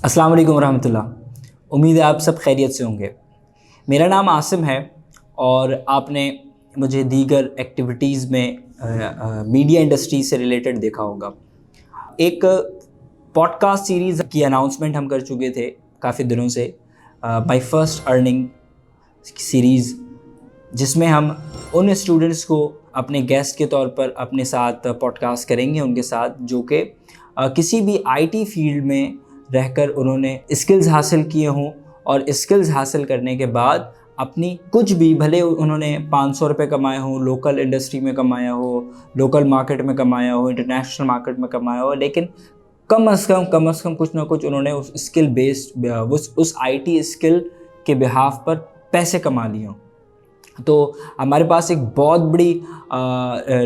अस्सलाम वालेकुम रहमतुल्लाह। उम्मीद है आप सब खैरियत से होंगे। मेरा नाम आसिम है और आपने मुझे दीगर एक्टिविटीज़ में मीडिया इंडस्ट्री से रिलेटेड देखा होगा। एक पॉडकास्ट सीरीज़ की अनाउंसमेंट हम कर चुके थे काफ़ी दिनों से, माय फर्स्ट अर्निंग सीरीज़, जिसमें हम उन स्टूडेंट्स को अपने गेस्ट के तौर पर अपने साथ पॉडकास्ट करेंगे, उनके साथ जो कि किसी भी आईटी फील्ड में रहकर उन्होंने स्किल्स हासिल किए हों और स्किल्स हासिल करने के बाद अपनी कुछ भी, भले उन्होंने 500 रुपये कमाए हों, लोकल इंडस्ट्री में कमाया हो, लोकल मार्केट में कमाया हो, इंटरनेशनल मार्केट में कमाया हो, लेकिन कम से कम कुछ ना कुछ उन्होंने उस स्किल बेस्ड उस आईटी स्किल के बिहाफ पर पैसे कमा लिए हों। तो हमारे पास एक बहुत बड़ी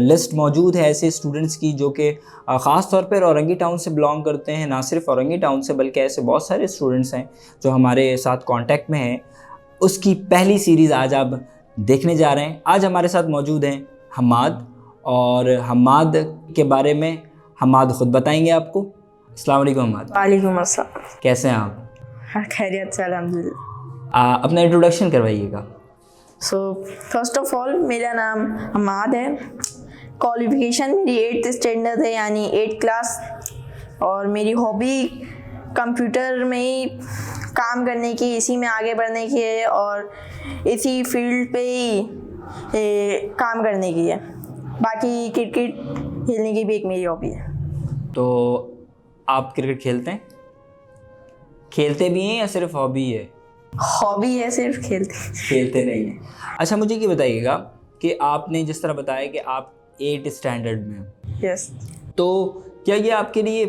लिस्ट मौजूद है ऐसे स्टूडेंट्स की जो कि ख़ास तौर पर औरंगी टाउन से बिलोंग करते हैं। ना सिर्फ औरंगी टाउन से बल्कि ऐसे बहुत सारे स्टूडेंट्स हैं जो हमारे साथ कांटेक्ट में हैं। उसकी पहली सीरीज़ आज आप देखने जा रहे हैं। आज हमारे साथ मौजूद हैं हम्माद, और हम्माद के बारे में हम्माद ख़ुद बताएंगे आपको। अस्सलाम वालेकुम हम्माद। वालेकुम अस्सलाम। कैसे हैं आप? खैरियत से अल्हम्दुलिल्लाह। अपना इंट्रोडक्शन करवाइएगा। फर्स्ट ऑफ ऑल मेरा नाम हम्माद है। क्वालिफ़िकेशन मेरी 8th स्टैंडर्ड है, यानी 8th क्लास, और मेरी हॉबी कंप्यूटर में ही काम करने की, इसी में आगे बढ़ने की है और इसी फील्ड पे ही काम करने की है। बाकी क्रिकेट खेलने की भी एक मेरी हॉबी है। तो आप क्रिकेट खेलते भी हैं या सिर्फ हॉबी है? हॉबी है, सिर्फ खेलते नहीं हैं। अच्छा, मुझे ये बताइएगा कि आपने जिस तरह बताया कि आप 8th स्टैंडर्ड में हैं, यस, तो क्या ये आपके लिए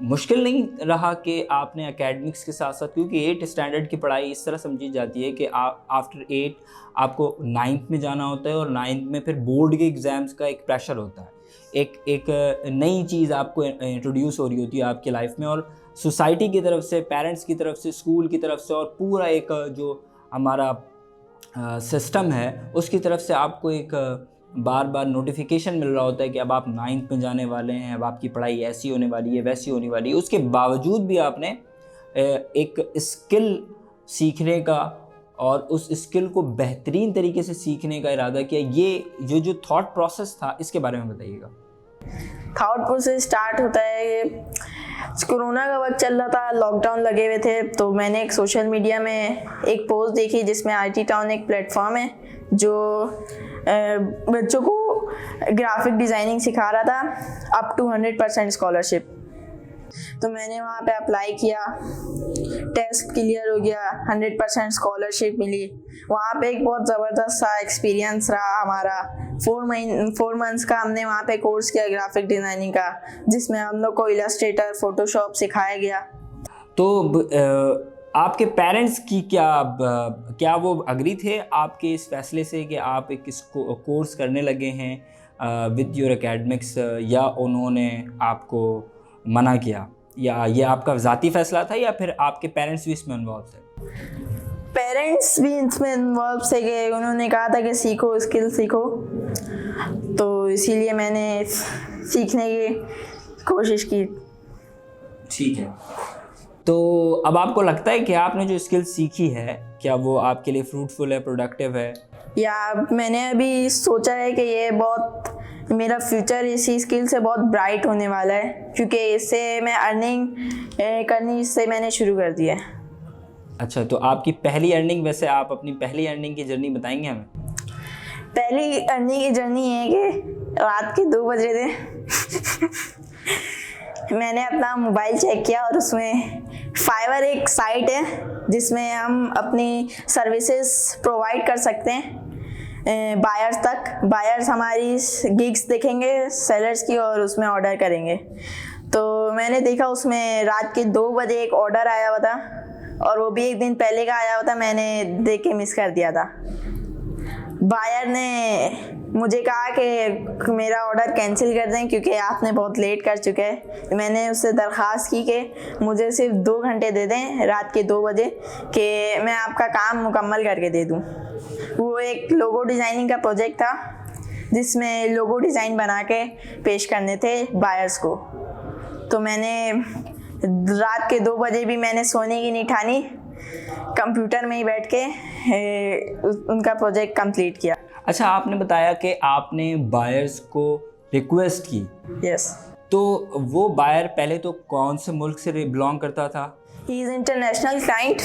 मुश्किल नहीं रहा कि आपने एकेडमिक्स के साथ साथ, क्योंकि 8th स्टैंडर्ड की पढ़ाई इस तरह समझी जाती है कि आफ्टर 8 आपको 9th में जाना होता है और 9th में फिर बोर्ड के एग्ज़ाम्स का एक प्रेशर होता है, एक नई चीज़ आपको इंट्रोड्यूस हो रही होती है आपकी लाइफ में, और सोसाइटी की तरफ से, पेरेंट्स की तरफ से, स्कूल की तरफ से, और पूरा एक जो हमारा सिस्टम है उसकी तरफ से आपको एक बार बार नोटिफिकेशन मिल रहा होता है कि अब आप 9th में जाने वाले हैं, अब आपकी पढ़ाई ऐसी होने वाली है, वैसी होने वाली है। उसके बावजूद भी आपने एक स्किल सीखने का और उस स्किल को बेहतरीन तरीके से सीखने का इरादा किया। ये जो थॉट प्रोसेस था, इसके बारे में बताइएगा। थॉट प्रोसेस स्टार्ट होता है, कोरोना का वक्त चल रहा था, लॉकडाउन लगे हुए थे, तो मैंने एक सोशल मीडिया में एक पोस्ट देखी जिसमें आईटी टाउन एक प्लेटफॉर्म है जो बच्चों को ग्राफिक डिज़ाइनिंग सिखा रहा था अप टू 100% स्कॉलरशिप। तो मैंने वहाँ पे अप्लाई किया, टेस्ट क्लियर हो गया, 100% स्कॉलरशिप मिली। वहाँ पे एक बहुत ज़बरदस्त सा एक्सपीरियंस रहा हमारा। 4 मंथ्स का हमने वहाँ पे कोर्स किया ग्राफिक डिज़ाइनिंग का, जिसमें हम लोग को इलस्ट्रेटर, फोटोशॉप सिखाया गया। तो आपके पेरेंट्स की क्या वो अग्री थे आपके इस फैसले से कि आप एक कोर्स करने लगे हैं विद योर एकेडमिक्स, या उन्होंने आपको मना किया, या ये आपका ज़ाती फ़ैसला था, या फिर आपके पेरेंट्स भी इसमें इन्वॉल्व थे? पेरेंट्स भी इसमें इन्वॉल्व थे कि उन्होंने कहा था कि सीखो, स्किल सीखो, तो इसीलिए मैंने सीखने की कोशिश की। ठीक है, तो अब आपको लगता है कि आपने जो स्किल सीखी है, क्या वो आपके लिए फ्रूटफुल है, प्रोडक्टिव है? या मैंने अभी सोचा है कि ये बहुत, मेरा फ्यूचर इसी स्किल से बहुत ब्राइट होने वाला है, क्योंकि इससे मैं अर्निंग करनी इससे मैंने शुरू कर दिया है। अच्छा, तो आपकी पहली अर्निंग, वैसे आप अपनी पहली अर्निंग की जर्नी बताएंगे हमें? पहली अर्निंग की जर्नी है कि रात के 2 बजे थे मैंने अपना मोबाइल चेक किया और उसमें फाइवर एक साइट है जिसमें हम अपनी सर्विसेज प्रोवाइड कर सकते हैं बायर्स तक। बायर्स हमारी गिग्स देखेंगे सेलर्स की और उसमें ऑर्डर करेंगे। तो मैंने देखा उसमें रात के 2 बजे एक ऑर्डर आया हुआ था, और वो भी एक दिन पहले का आया हुआ था, मैंने देख के मिस कर दिया था। बायर ने मुझे कहा कि मेरा ऑर्डर कैंसिल कर दें क्योंकि आपने बहुत लेट कर चुके हैं। मैंने उससे दरख्वास्त की कि मुझे सिर्फ 2 घंटे दे दें रात के 2 बजे कि मैं आपका काम मुकम्मल करके दे दूं। वो एक लोगो डिज़ाइनिंग का प्रोजेक्ट था जिसमें लोगो डिज़ाइन बना के पेश करने थे बायर्स को। तो मैंने रात के 2 बजे भी मैंने सोने की नहीं ठानी, कंप्यूटर में ही बैठ के उनका प्रोजेक्ट कंप्लीट किया। अच्छा, आपने बताया कि आपने बायर्स को रिक्वेस्ट की। यस। तो वो बायर पहले तो कौन से मुल्क से बिलोंग करता था? He is international client,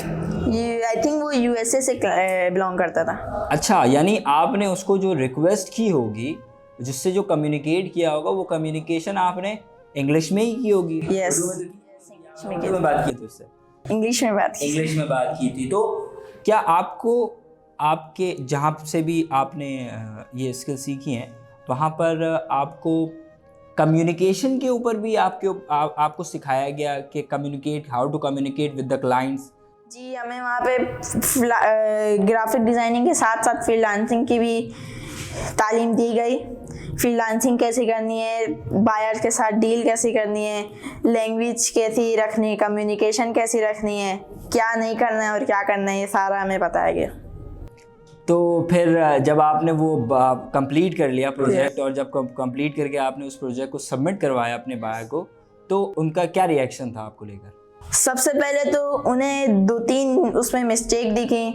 I think वो यूएसए से बिलोंग करता था। अच्छा, यानी आपने उसको जो रिक्वेस्ट की होगी, जिससे जो कम्युनिकेट किया होगा, वो कम्युनिकेशन आपने इंग्लिश में ही की होगी? यस। उर्दू में बात की थी उससे? इंग्लिश में बात की। इंग्लिश में बात की थी। तो क्या आपको आपके जहाँ से भी आपने ये स्किल सीखी हैं, वहाँ पर आपको कम्युनिकेशन के ऊपर भी आपको सिखाया गया कि how to communicate with the clients? जी, हमें वहाँ पे ग्राफिक डिज़ाइनिंग के साथ साथ फ्रीलांसिंग की भी तालीम दी गई। फ्रीलांसिंग कैसे करनी है, बायर्स के साथ डील कैसे करनी है, लैंग्वेज कैसी रखनी है, कम्युनिकेशन कैसी रखनी है, क्या नहीं करना है और क्या करना है, ये सारा हमें बताया गया। तो फिर जब आपने वो कंप्लीट कर लिया प्रोजेक्ट, और जब कंप्लीट करके आपने उस प्रोजेक्ट को सबमिट करवाया अपने बायर को, तो उनका क्या रिएक्शन था आपको लेकर? सबसे पहले तो उन्हें 2-3 उसमें मिस्टेक दिखी।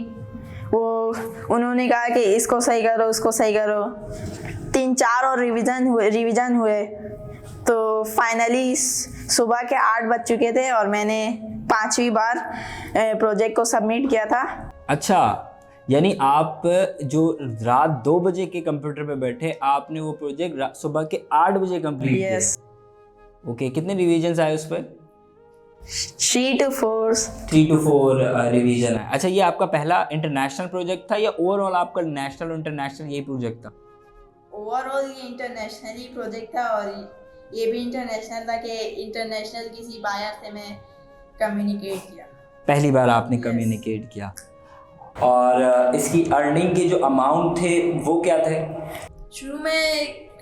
उन्होंने कहा कि इसको सही करो, उसको सही करो। 3-4 और रिवीजन हुए तो फाइनली सुबह के 8 बज चुके थे और मैंने 5वीं बार प्रोजेक्ट को सबमिट किया था। अच्छा, यानी आप जो रात 2 बजे के कंप्यूटर पे बैठे, आपने वो प्रोजेक्ट सुबह के 8 बजे कंप्लीट किया? यस। ओके, कितने रिवीजन आए उस पर? 3 to 4 रिवीजन है। अच्छा, ये आपका पहला इंटरनेशनल प्रोजेक्ट था या ओवरऑल आपका नेशनल और इंटरनेशनल यही प्रोजेक्ट था? ओवरऑल ये इंटरनेशनल ही प्रोजेक्ट था, और ये भी इंटरनेशनल था कि इंटरनेशनल किसी बायर से मैं कम्युनिकेट किया। पहली बार आपने कम्युनिकेट किया। और इसकी अर्निंग के जो अमाउंट थे वो क्या थे? शुरू में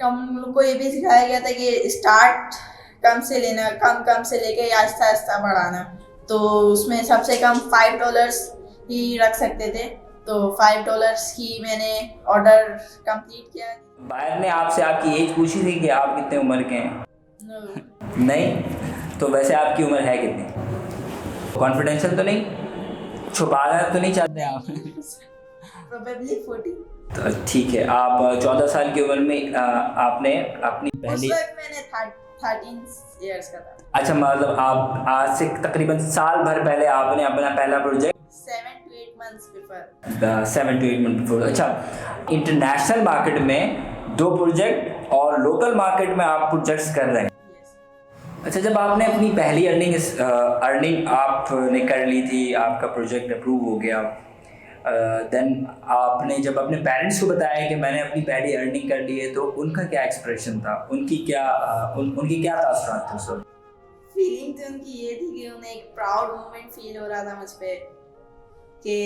हम लोग को ये भी सिखाया गया था कि स्टार्ट कम से लेना, कम से लेके आहिस्ता आहिस्ता बढ़ाना। तो उसमें सबसे कम $5 ही रख सकते थे, तो $5 की मैंने ऑर्डर कंप्लीट किया। बायर ने आपसे आपकी एज पूछी थी कि आप कितने उम्र के हैं? नहीं? तो वैसे आपकी उम्र है कितनी? कॉन्फिडेंशियल तो नहीं, छुपाना तो नहीं चाहते आप? Probably 40। तो ठीक है, आप 14 साल की उम्र में आपने अपनी पहली, उस वक्त मैंने 13 इयर्स का था। अच्छा, मतलब आप आज से तकरीबन साल भर पहले आपने अपना पहला project 7 to 8 months before। 7 to 8 months before. अच्छा, इंटरनेशनल मार्केट में 2 प्रोजेक्ट और लोकल मार्केट में आप प्रोजेक्ट्स कर रहे हैं। अच्छा, जब आपने अपनी पहली अर्निंग आपने कर ली थी, आपका प्रोजेक्ट अप्रूव हो गया, देन आपने जब अपने पेरेंट्स को बताया कि मैंने अपनी पहली अर्निंग कर ली है, तो उनका क्या एक्सप्रेशन था? उनकी क्या तासुरात थे उस वक्त? फीलिंग तो उनकी ये थी कि उन्हें एक प्राउड मोमेंट फील हो रहा था मुझ पे कि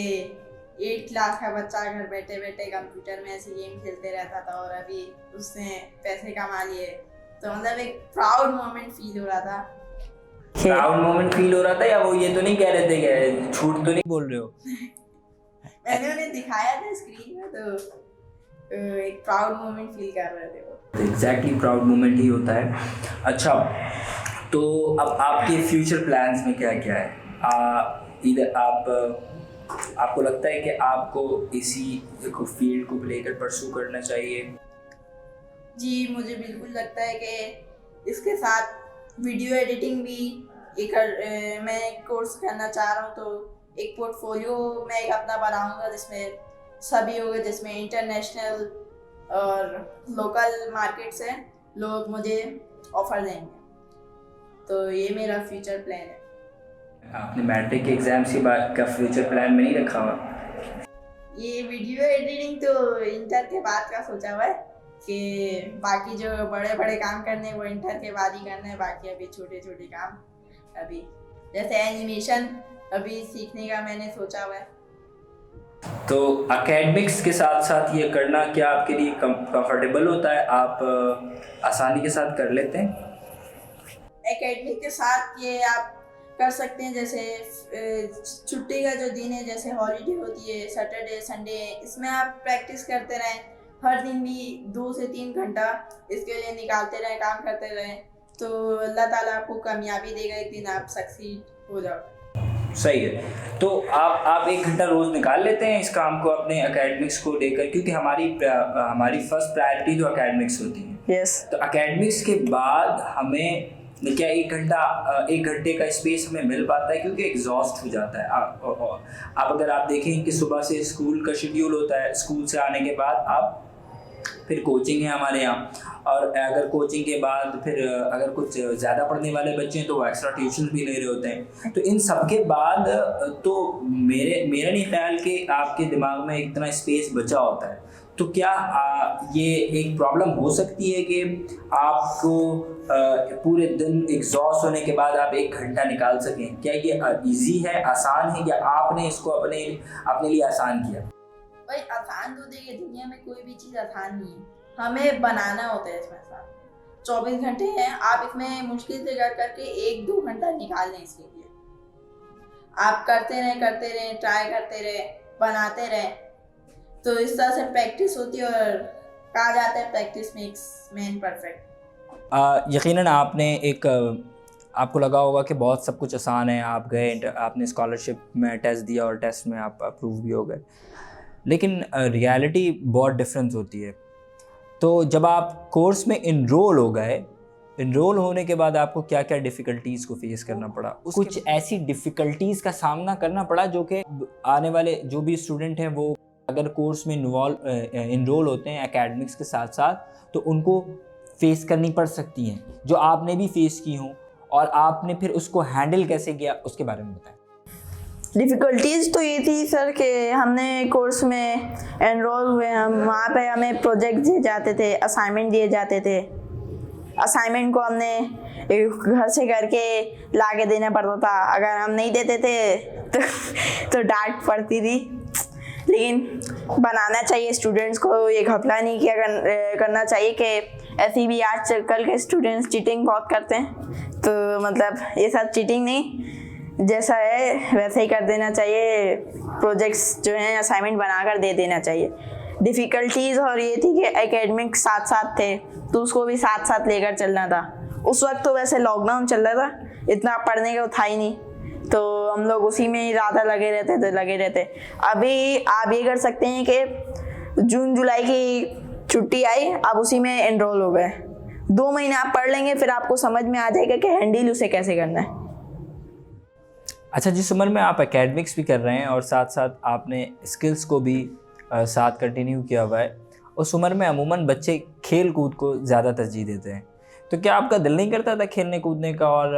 8 लाख का बच्चा घर बैठे बैठे कंप्यूटर में ऐसे गेम खेलते रहता था और अभी उसने पैसे कमा लिए। तो मतलब एक प्राउड मोमेंट फील हो रहा था। प्राउड मोमेंट फील हो रहा था, या वो ये तो नहीं कह रहे थे कि झूठ तो नहीं बोल रहे हो? मैंने उन्हें दिखाया था स्क्रीन में, तो एक प्राउड मोमेंट फील कर रहे थे वो। एग्जैक्टली, प्राउड मोमेंट ही होता है। अच्छा, तो अब आपके फ्यूचर प्लान्स में क्या क्या है? इधर आपको लगता है कि आपको इसी फील्ड को लेकर परस्यू करना चाहिए? जी, मुझे बिल्कुल लगता है कि इसके साथ वीडियो एडिटिंग भी मैं कोर्स करना चाह रहा हूँ। तो एक पोर्टफोलियो मैं एक अपना बनाऊंगा जिसमें सभी होगा, जिसमें इंटरनेशनल और लोकल मार्केट से लोग मुझे ऑफर देंगे। तो ये मेरा फ्यूचर प्लान है। आपने मैट्रिक के एग्जाम्स के बाद का फ्यूचर प्लान में नहीं रखा हुआ? ये वीडियो एडिटिंग तो इंटर के बाद का सोचा हुआ है कि बाकी जो बड़े बड़े काम करने हैं वो इंटर के बाद ही करना है। बाकी अभी छोटे छोटे काम, अभी जैसे एनिमेशन अभी सीखने का मैंने सोचा हुआ है। तो एकेडमिक्स के साथ साथ ये करना क्या आपके लिए कंफर्टेबल होता है? आप आसानी के साथ कर लेते हैं? एकेडमिक के साथ ये आप कर सकते हैं, जैसे छुट्टी का जो दिन है, जैसे हॉलीडे होती है सैटरडे संडे, इसमें आप प्रैक्टिस करते रहें। हर दिन भी 2 से 3 घंटा इसके लिए निकालते रहें, काम करते रहें। तो अल्लाह ताला आपको कामयाबी देगा, एक दिन आप सक्सीड हो जाओगे। सही है। तो आप 1 घंटा रोज़ निकाल लेते हैं इस काम को अपने एकेडमिक्स को लेकर, क्योंकि हमारी फर्स्ट प्रायोरिटी तो एकेडमिक्स होती है। यस। तो एकेडमिक्स के बाद हमें क्या 1 घंटे का स्पेस हमें मिल पाता है, क्योंकि एग्जॉस्ट हो जाता है आप अगर आप देखें कि सुबह से स्कूल का शेड्यूल होता है, स्कूल से आने के बाद आप फिर कोचिंग है हमारे यहाँ, और अगर कोचिंग के बाद फिर अगर कुछ ज़्यादा पढ़ने वाले बच्चे हैं तो वो एक्स्ट्रा ट्यूशन भी ले रहे होते हैं। तो इन सब के बाद तो मेरा नहीं ख्याल कि आपके दिमाग में इतना स्पेस बचा होता है। तो क्या ये एक प्रॉब्लम हो सकती है कि आपको पूरे दिन एग्जॉस्ट होने के बाद आप 1 घंटा निकाल सकें? क्या ये इजी है, आसान है, या आपने इसको अपने लिए आसान किया? भाई आसान तो देखिए, दुनिया में कोई भी चीज़ आसान नहीं है, हमें बनाना होता है इसमें आसान। 24 घंटे हैं, आप इसमें मुश्किल से करके 1-2 घंटा निकाल लें इसके लिए। आप करते रहें, ट्राई करते रहें, बनाते रहें, तो इस तरह से प्रैक्टिस होती है, और कहा जाता है प्रैक्टिस मेक्स मैन परफेक्ट। यकीनन आपको लगा होगा कि बहुत सब कुछ आसान है, आप गए, आपने स्कॉलरशिप में टेस्ट दिया और टेस्ट में आप अप्रूव भी हो गए, लेकिन रियलिटी बहुत डिफरेंस होती है। तो जब आप कोर्स में इनरोल हो गए, इनरोल होने के बाद आपको क्या क्या डिफ़िकल्टीज़ को फेस करना पड़ा? कुछ ऐसी डिफ़िकल्टीज़ का सामना करना पड़ा जो कि आने वाले जो भी स्टूडेंट हैं वो अगर कोर्स में इनरोल होते हैं एकेडमिक्स के साथ साथ, तो उनको फेस करनी पड़ सकती हैं, जो आपने भी फेस की हों, और आपने फिर उसको हैंडल कैसे किया उसके बारे में बताएं। डिफ़िकल्टीज़ तो ये थी सर कि हमने कोर्स में एनरोल हुए, हम वहाँ पे हमें प्रोजेक्ट दिए जाते थे, असाइनमेंट दिए जाते थे। असाइनमेंट को हमने घर से करके ला के देना पड़ता था, अगर हम नहीं देते थे तो डांट पड़ती थी। लेकिन बनाना चाहिए स्टूडेंट्स को, ये घपला नहीं किया करना चाहिए कि ऐसी भी आज कल के स्टूडेंट्स चीटिंग बहुत करते हैं, तो मतलब ये सब चीटिंग नहीं, जैसा है वैसे ही कर देना चाहिए। प्रोजेक्ट्स जो हैं असाइनमेंट बनाकर दे देना चाहिए। डिफ़िकल्टीज़ और ये थी कि एकेडमिक साथ साथ थे, तो उसको भी साथ साथ लेकर चलना था। उस वक्त तो वैसे लॉकडाउन चल रहा था, इतना पढ़ने का था ही नहीं, तो हम लोग उसी में ही ज़्यादा लगे रहते। अभी आप ये कर सकते हैं कि जून जुलाई की छुट्टी आई, आप उसी में एनरोल हो गए, 2 महीने आप पढ़ लेंगे, फिर आपको समझ में आ जाएगा कि हैंडल उसे कैसे करना है। अच्छा, जिस उम्र में आप एकेडमिक्स भी कर रहे हैं और साथ साथ आपने स्किल्स को भी साथ कंटिन्यू किया हुआ है, उस उम्र में अमूमन बच्चे खेल कूद को ज़्यादा तरजीह देते हैं, तो क्या आपका दिल नहीं करता था खेलने कूदने का? और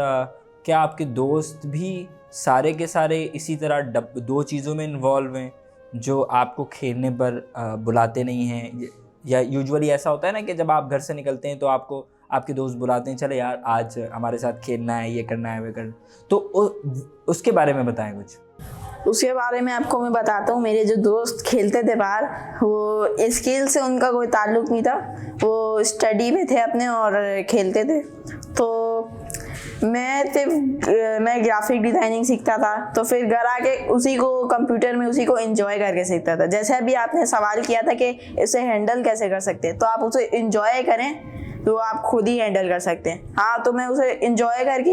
क्या आपके दोस्त भी सारे के सारे इसी तरह 2 चीज़ों में इन्वॉल्व हैं जो आपको खेलने पर बुलाते नहीं हैं? या यूजुअली ऐसा होता है ना कि जब आप घर से निकलते हैं तो आपको आपके दोस्त बुलाते हैं, चले यार आज हमारे साथ खेलना है, ये करना है, वे करना, तो उसके बारे में बताएं कुछ। उसके बारे में आपको मैं बताता हूँ। मेरे जो दोस्त खेलते थे बाहर, वो स्किल से उनका कोई ताल्लुक़ नहीं था, वो स्टडी में थे अपने और खेलते थे। तो मैं ग्राफिक डिज़ाइनिंग सीखता था, तो फिर घर आके उसी को कंप्यूटर में उसी को एंजॉय करके सीखता था। जैसे अभी आपने सवाल किया था कि इसे हैंडल कैसे कर सकते हैं, तो आप उसे एंजॉय करें तो आप खुद ही हैंडल कर सकते हैं। हाँ, तो मैं उसे एंजॉय करके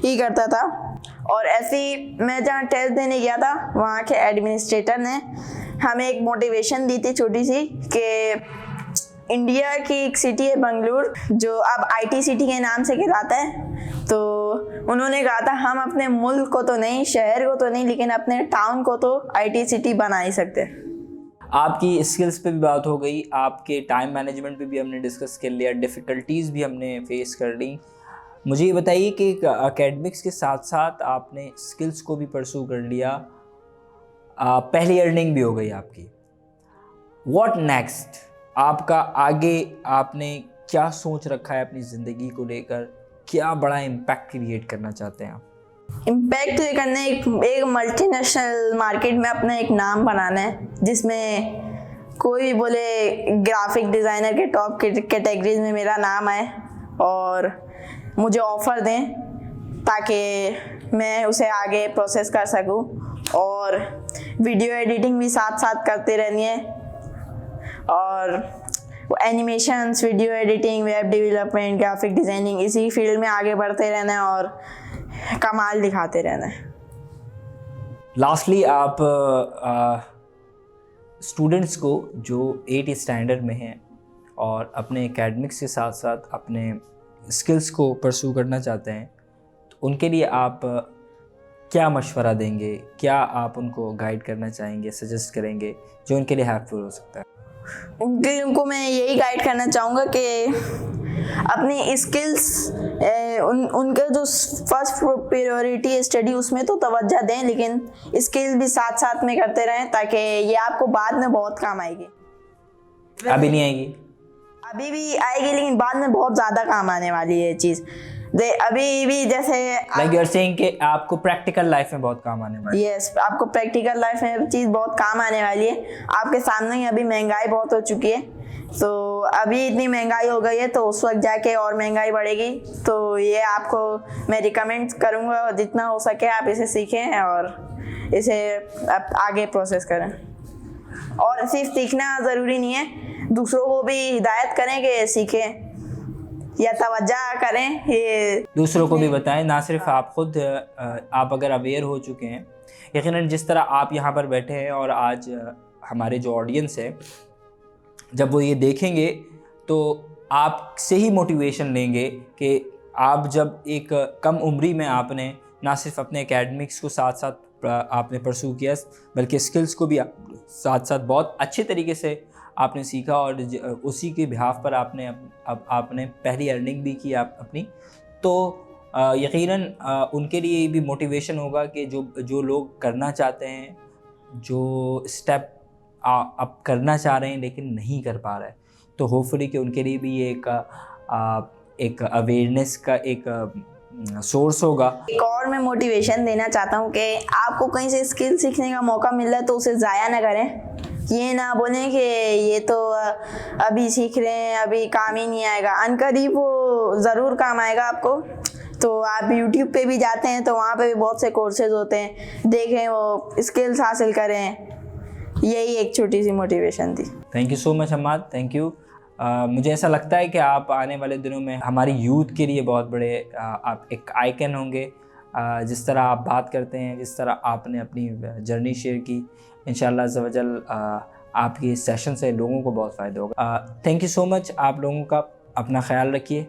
ही करता था। और ऐसे ही मैं जहाँ टेस्ट देने गया था, वहाँ के एडमिनिस्ट्रेटर ने हमें एक मोटिवेशन दी थी छोटी सी, कि इंडिया की एक सिटी है बेंगलुरु, जो अब IT सिटी के नाम से कहलाता है। तो उन्होंने कहा था हम अपने मुल्क को तो नहीं, शहर को तो नहीं, लेकिन अपने टाउन को तो IT सिटी बना ही सकते हैं। आपकी स्किल्स पे भी बात हो गई, आपके टाइम मैनेजमेंट पे भी हमने डिस्कस कर लिया, डिफ़िकल्टीज़ भी हमने फेस कर ली। मुझे ये बताइए कि एकेडमिक्स के साथ साथ आपने स्किल्स को भी परसू कर लिया, पहली अर्निंग भी हो गई आपकी। What next? आपका आगे आपने क्या सोच रखा है अपनी ज़िंदगी को लेकर? क्या बड़ा इम्पैक्ट क्रिएट करना चाहते हैं आप? इम्पैक्ट करने एक मल्टीनेशनल मार्केट में अपना एक नाम बनाना है, जिसमें कोई भी बोले ग्राफिक डिज़ाइनर के टॉप कैटेगरीज में मेरा नाम आए और मुझे ऑफ़र दें, ताकि मैं उसे आगे प्रोसेस कर सकूं। और वीडियो एडिटिंग भी साथ साथ करते रहनी है, और वो animations, video editing, web development, graphic designing, इसी फील्ड में आगे बढ़ते रहना है और कमाल दिखाते रहना है। लास्टली आप स्टूडेंट्स को जो 8th स्टैंडर्ड में हैं और अपने एकेडमिक्स के साथ साथ अपने स्किल्स को परस्यू करना चाहते हैं, तो उनके लिए आप क्या मशवरा देंगे, क्या आप उनको गाइड करना चाहेंगे, सजेस्ट करेंगे जो उनके लिए हेल्पफुल हो सकता है? उनको मैं यही गाइड करना चाहूँगा कि अपनी स्किल्स, उनका जो फर्स्ट प्रायोरिटी है स्टडी, उसमें तो तवज्जो दें, लेकिन स्किल भी साथ साथ में करते रहें ताकि ये आपको बाद में बहुत काम आएगी। अभी नहीं आएगी? अभी भी आएगी, लेकिन बाद में बहुत ज़्यादा काम आने वाली है ये चीज़। अभी भी जैसे लाइक यू आर सेइंग कि आपको प्रैक्टिकल लाइफ में बहुत काम आने वाली है। यस, आपको प्रैक्टिकल लाइफ में चीज़ बहुत काम आने वाली है। आपके सामने ही अभी महंगाई बहुत हो चुकी है, तो अभी इतनी महंगाई हो गई है, तो उस वक्त जाके और महंगाई बढ़ेगी। तो ये आपको मैं रिकमेंड करूँगा, जितना हो सके आप इसे सीखें और इसे आगे प्रोसेस करें। और सिर्फ सीखना ज़रूरी नहीं है, दूसरों को भी हिदायत करें कि सीखें या तवज्जो करें, ये दूसरों को भी बताएं, ना सिर्फ आप खुद। आप अगर अवेयर हो चुके हैं, यकीनन जिस तरह आप यहाँ पर बैठे हैं और आज हमारे जो ऑडियंस है, जब वो ये देखेंगे तो आप से ही मोटिवेशन लेंगे कि आप जब एक कम उम्री में आपने ना सिर्फ अपने एकेडमिक्स को साथ साथ आपने परस्यू किया, बल्कि स्किल्स को भी साथ साथ बहुत अच्छे तरीके से आपने सीखा और उसी के बिहाफ पर आपने अब आपने पहली अर्निंग भी की अपनी, तो यकीनन उनके लिए भी मोटिवेशन होगा कि जो लोग करना चाहते हैं, जो स्टेप आप करना चाह रहे हैं लेकिन नहीं कर पा रहे, तो होपफुली कि उनके लिए भी एक अवेयरनेस का एक सोर्स होगा। एक और मैं मोटिवेशन देना चाहता हूँ कि आपको कहीं से स्किल सीखने का मौका मिल रहा है तो उसे ज़ाया ना करें। ये ना बोलें कि ये तो अभी सीख रहे हैं, अभी काम ही नहीं आएगा, अनकरीब वो ज़रूर काम आएगा आपको। तो आप YouTube पे भी जाते हैं तो वहाँ पे भी बहुत से कोर्सेज होते हैं, देखें, वो स्किल्स हासिल करें। यही एक छोटी सी मोटिवेशन थी। Thank you so much Hammad, thank you. मुझे ऐसा लगता है कि आप आने वाले दिनों में हमारी यूथ के लिए बहुत बड़े आप एक आइकन होंगे। जिस तरह आप बात करते हैं, जिस तरह आपने अपनी जर्नी शेयर की, इंशाल्लाह अज़्ज़ा वजल आपकी इस सेशन से लोगों को बहुत फ़ायदा होगा। Thank you so much. आप लोगों का अपना ख्याल रखिए।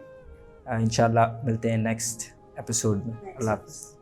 इंशाल्लाह मिलते हैं नेक्स्ट एपिसोड में। अल्लाह हाफ़िज़।